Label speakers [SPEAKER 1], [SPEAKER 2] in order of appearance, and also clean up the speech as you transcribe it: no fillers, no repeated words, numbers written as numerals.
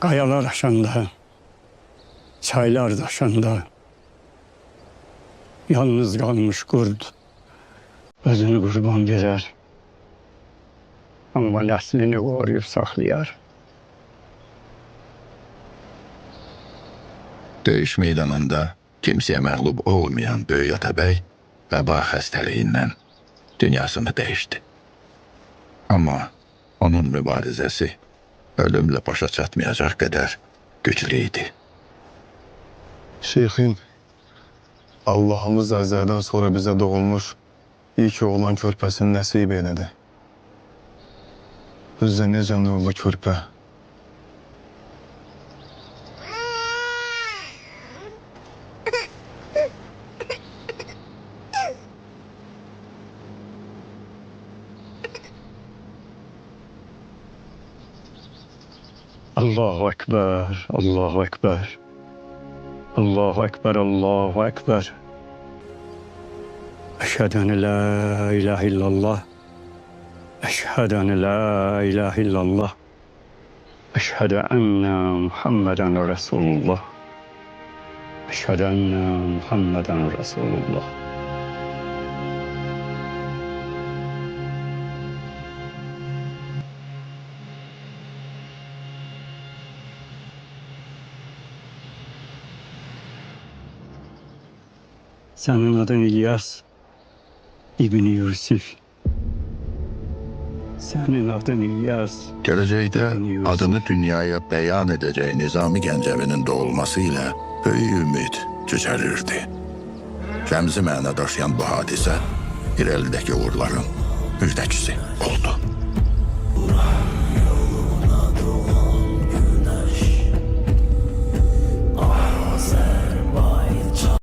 [SPEAKER 1] Kayalar aşanda, çaylar daşanda, yalnız kalmış kurt özünü kurban verer. Ama neslini koruyup saklayar.
[SPEAKER 2] Döyüş meydanında kimseye məğlub olmayan Böyük Atabey vəba xəstəliyindən dünyasını değişti. Ama onun mübarizəsi ölümle başa çatmayacak kadar güçlüydü.
[SPEAKER 3] Şeyhim, Allah'ımız əzəldən sonra bizə doğulmuş ilk oğlan körpəsini nəsib elədi. Bizdə necə nurlu körpə.
[SPEAKER 1] Allahu Ekber, Allahu Ekber. Allahu Ekber, Allahu Ekber. Eşhedü en la ilahe illallah. Eşhedü en la ilahe illallah. Eşhedü enne Muhammeden Resulullah. Eşhedü enne Muhammeden Resulullah. Senin adın İlyas İbni Yusuf. Senin adın İlyas.
[SPEAKER 2] Geleceğde adını dünyaya beyan edeceği Nizami Gəncəvinin doğulmasıyla böyük ümid cücərirdi. Rəmzi məna daşıyan bu hadisə irəlidəki uğurların müjdəçisi oldu.